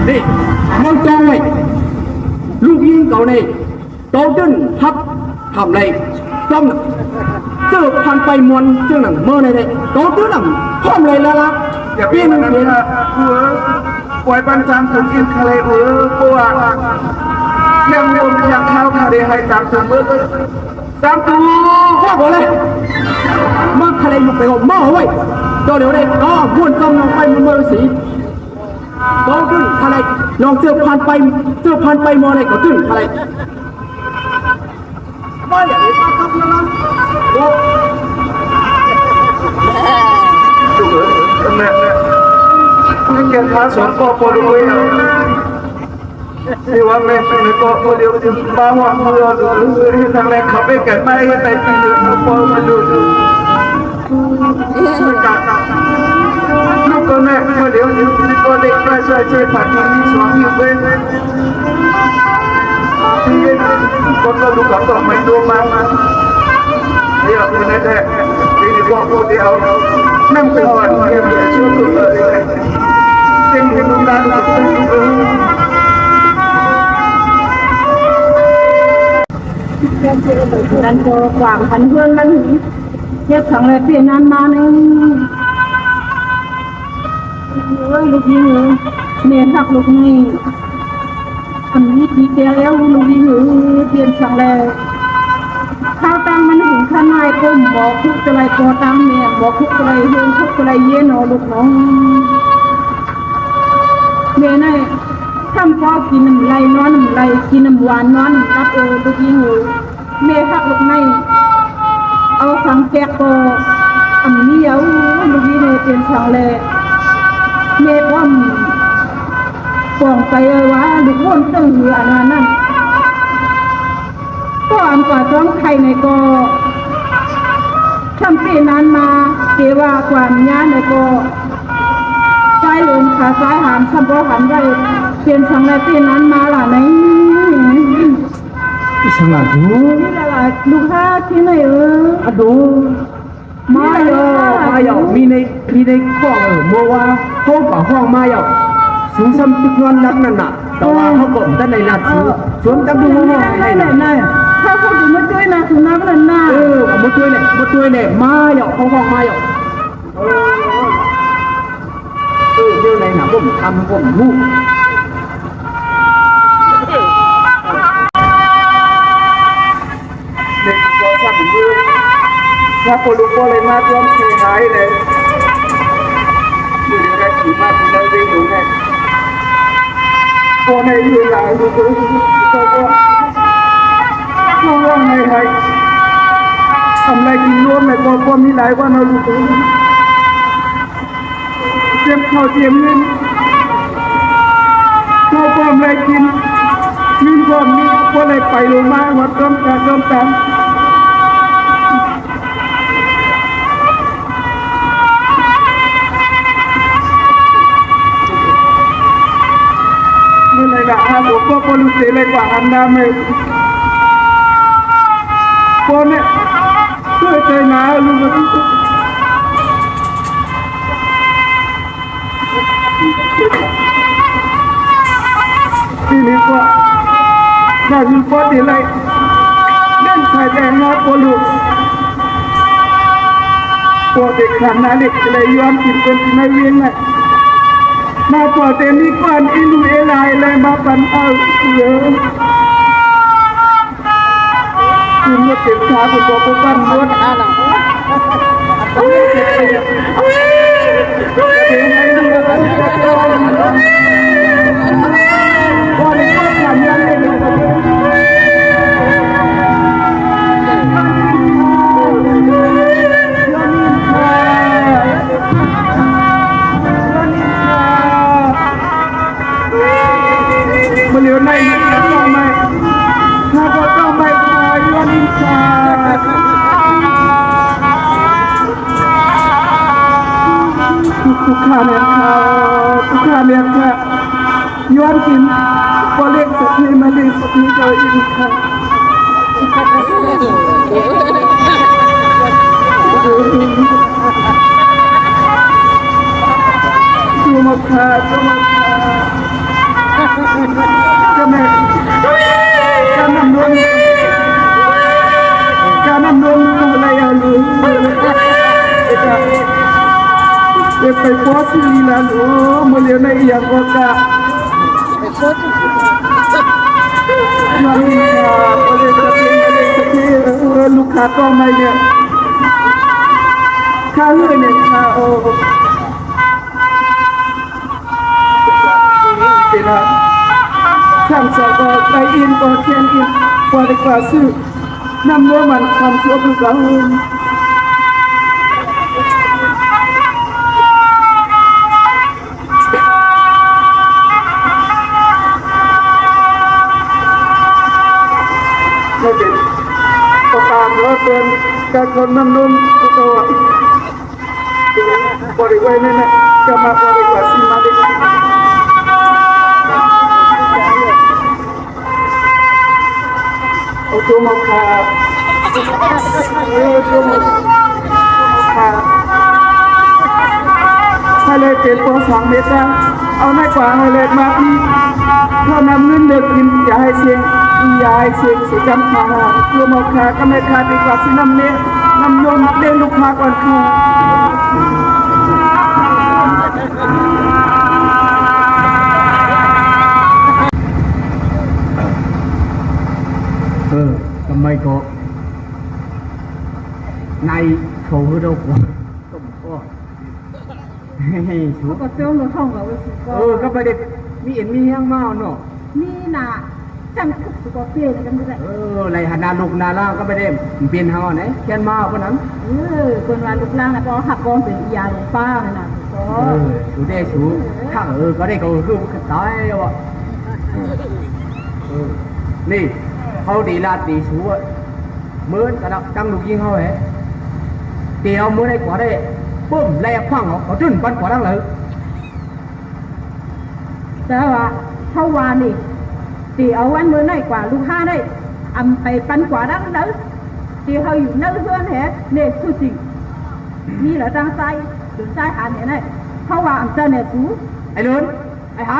นี่มึงจองไว้ลูกยิงเก่านี่โตจนทับทำไรจอมเจอพันไปมวนเจ้าหนังเมื่อไหร่โตจนหนังพร้อมเลยแล้วล่ะอย่าพี่มันเห็นปล่อยปันจามถึงกินทะเลกลัวยังโยมยังเท้าทะเลให้ตามถึงมือตามตัวว่าบอกเลยเมื่อทะเลอยู่ไปหมดเมื่อไว้ตัวเดี๋ยวนี้ก็ม้วนจอมลงไปมันเมื่อสีโตจนทะเลลองเจอพันไปมออะไรก็จนทะเลไม่อยากให้ป้าครับนะนี่แกท้าสอนก็พอรู้แล้วที่ว่าแม่เป็นก็พอเดียวจะบ้าหัวเมื่อทางแรงขับไปแก่ไม่แต่ตีเดือดพอมาดูไม่กล้าลูกก็แม่พอเดี๋ยวก็เด็กไม่ใช่ผ่านทางนี้สองอยู่เป็นที่คนก็ดูกับตัวไม่ดูมาเดี๋ยวคนนั้นแท้ที่นี่บอกคนเดียวนั่งไปก่อนเดี๋ยวช่วยตัวเลยเต็มที่ดูแลตัวเองดันโจกว่างพันเพื่อนมันเย็บขังเลยเปลี่ยนนานมาเนี่ยลูกยิงเมียทักลูกนี่คนนี้ทีเดียวแล้วลูกยิงเปลี่ยนขังเลยข้าวตังมันถึงข้างในก้มบอกทุกอะไรกอตังเนี่ยบอกทุกอะไรเฮือนทุกอะไรเย็นเอาลูกน้องเมียนี่ทำก็กินน้ำไหลนอนน้ำไหลกินน้ำหวานนอนรับลูกยิงเมียทักลูกในเอาสังแกะก็อันนี้เอาลูกยิงเป็นขังเลยเมียว่าปองไปว่าลูกวนตึงอยู่อันนั้นก็อันกว่าจ้องไข่ในก็ทำปีนั้นมาเกว่าความยาในก็ใจลงขาซ้ายหันสัมปหันได้เปลี่ยนช่างในปีนั้นมาล่ะไหนช่างดูนี่แหละลูกค้าที่ไหนดูมาเยอะมีในข้องเมื่อว่าห้องกับห้องมาเยอะสูงซ้ำตึกนอนนักนั่นน่ะแต่ว่าเขากดด้านในนัดชวนตั้งดูห้องให้ไหนถ้าเขาดูมาช่วยนะถึงน้ำนั่นน่ะมาช่วยเนี่ยมาเยอะห้องมาเยอะเรื่องไหนหนาผมทำผมลูกเด็กก็สั่งมือถ้าคนลูกก็เลยมาจ้องเสียหายเลยอยู่ในแรกขี่มาที่นั่นได้ดูไงก็ในเวลาดูก็ว่าไงให้ทำไรกินร่วมในก็มีหลายวันเราลูกเจ็บข้าวเจียมเงินข้าวปลอมอะไรกินมีความมีก็เลยไปลงมาวัดร่มตามเมื่อไรล่ะฮะหลวงพ่อก็รู้สึกเลยกว่าอันน้ำเลยพอเนี่ยช่วยใจหนาลูกที่นี่ก็น่าจะพอดีเลยนั่นใส่แดงนะพอลูกพอเด็กขันนาเด็กเลยย้อนกินคนที่ไม่เวียนเลยมาพอเต็มนี้ก่อนอินูเอลายเลยมาปันเอาเยอะคุณว่าเต็มชาคุณบอกว่าปั้นรถอะไรเดี๋ยวในก็ไม่ถ้าก็ไม่พายวันนี้ทุกข้าเนี่ยค่ะย้อนกินพอเล็กสักทีมาดีสักทีก็อีกค่ะจูมาค่ะ น้ำนมอะไรเอาลูกเด็กไปโพสต์ลีลาลูกมาเรียนในอย่างก็กะมาเรียนมาเรียนสักทีลูกค้าก็ไม่เนี่ยข้าเรื่องเนี่ยข้าโอ้เป็นอะไรช่างสาวก็ไปอินก็เทียนอินพอได้กว่าซื้อนำเนื้อมันทำชั่วคือกันไม่เป็นก็ตามแล้วเป็นการคนน้ำนุ่มตัวบริเวณนี้นะจะมาบริวารสิมาดีโอ้ตัวมองขาตัวมองขาให้เลยเป็นตัว2 เมตรนะเอาไม่กว่าให้เลยมาพี่พอนำเงินเด็กกินอย่าให้เสียงอย่าให้เสียงเสียจำขาตัวมองขาก็ไม่ขาดดีกว่าสิน้ำเนี้ยน้ำนมเลี้ยงลูกค้าก่อนคือทำไมก็ในโชว์đâu quáก็เฮ้ยชู ก็เจ้าหนูท่องกับว่าสุก ก็ไปเด็กมีเอ็นมีแห้งมาเนาะ นี่น่ะจังทุกสุกเปลี่ยนกันได้ ไรหันนาลูกนาล่าก็ไปเด็กเปลี่ยนเฮาไหนแค่นมาคนนั้น คนว่าลูกล่างน่ะก็หักกองเป็นยาหลวงป้าเลยนะก็ ชูได้ชูถ้าก็ได้ก็คือตายแล้วอ่ะนี่เขาดีลาตีชูเมื่อกระดับจังลูกยิงเขาเหรอเดี๋ยวเมื่อได้กว่าได้ปุ้มแลกขว้างเขาจุนปันกว่าดังเลย แต่ว่าเขาว่านี่ตีเอาวันมื้อไหนกว่าลูกห้าได้อำไปปันกว่าดังเลยตีเขาอยู่นั่นเพื่อนแหเนี่ยคือจริงนี่แหละจังใจถึงใจหาเนี่ยนี่เขาว่าอำเจเนี่ยสู ไอ้เลินไอ้หา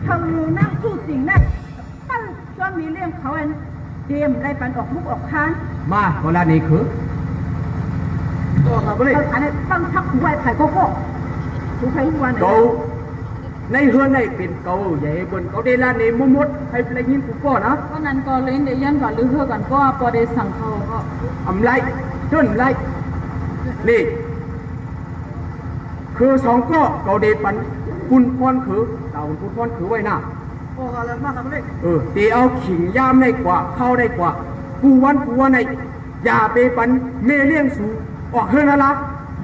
เขานั่งสู้จริงนะตั้งช่วงมีเรื่องเขาเตรียมได้ปันออกลูกออกค้าน มาเวลานี้คือครับเลย อันนี้ตั้งทักไว้ไข่โกโก้ดูใครวันไหน เกาในเฮือนในเป็นเกาใหญ่บนเกาได้ลานี้มุดให้ไปยินกูก่อนนะ ก็นั้นก็เล่นเดียันก่อนหรือเพื่อก่อนก็พอได้สั่งเขาก็ อำไรจนไรนี่คือ2ก็เกาเดปันคุณพรคือเต่าคุณพรคือไว้หน้า โอ้อะไรมากครับเลย ตีเอาขิงย่ามได้กว่าเข้าได้กว่ากูวันในอย่าไปปันเมเลี้ยงสูออกเฮือนละ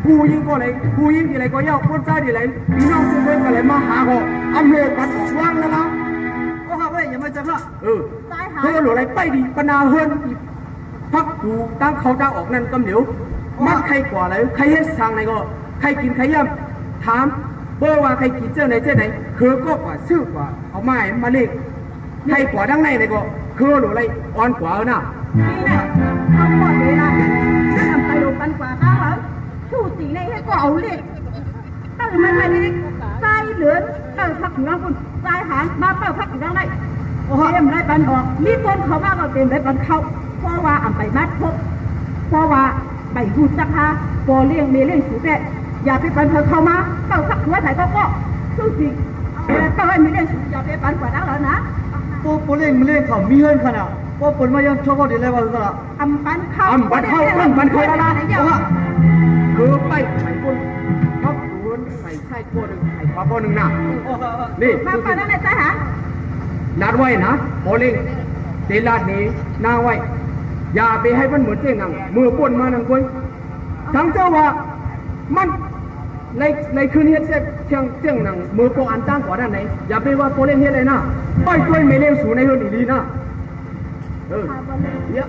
กูยิงก็เลยกูยิงที่ไรก็เย้าคนใจที่ไรพี่น้องทุกคนก็เลยมาหาก็อำเภอปันออกว่างแล้วนะ โอ้ครับเลยอย่ามาจับละ ตายหา เพื่อหลวอะไรไปดีปนาเฮือนพักดูตั้งเขาตั้งออกนั่นกำเหนียวมันใครกว่าเลยใครเฮ็ดทางไหนก็ใครกินใครย่ำถามเบอร์ว่าใครกินเจ้าไหนคือก็กว่าซื้อกว่าเอาไม้มาเล็กใครกว่าดังไหนก็คือหลวอะไรอ่อนกว่าน่ะ นี่เนี่ยเขาหมดเวลาทำไปลงปันกว่าข้าวชูตีในให้ก็เอาเลยตั้งมันไปนี่ตายเหลือนตั้งพักถึงแล้วคุณตายหางมาเปิดพักถึงแล้วได้โอ้โหเอ็มได้ปันออกมีคนเขาว่าเราเต็มได้ปันเข้าเพราะว่าอ่ำไปมัดพบเพราะว่าไปหูจักฮะพอเลี้ยงเมเลี้ยงสูแต่อย่าไปปันเธอเข้ามาเปิดพักหัวถ่ายก็สู้จริงเปิดไม่เลี้ยงสูอย่าไปปันกว่านั้นแล้วนะ โปเล่งมันเล่งเขามีเงินขนาดพอผลมายังชอบก็ดีเลยว่าคือละ อำปันเข้า ปันเข้าแล้วนะคือไปใส่คนพักดูนใส่ไส้ตัวหนึ่งใส่ปลาตัวหนึ่งน่ะนี่ มาปันอะไรตาหา นัดไว้นะโอเล่งเดลาดนี้นาไว้อย่าไปให้มันเหมือนเจ้งนังมือป่นมานังกุยทั้งเจ้าว่ามันในคืนเฮ็ดเจ้งนังมือโปอันตั้งกว่าด้านไหนอย่าไปว่าโปเล่งเฮ็ดเลยนะไปช่วยเมเล่สูในเฮือนดีๆนะเยอะ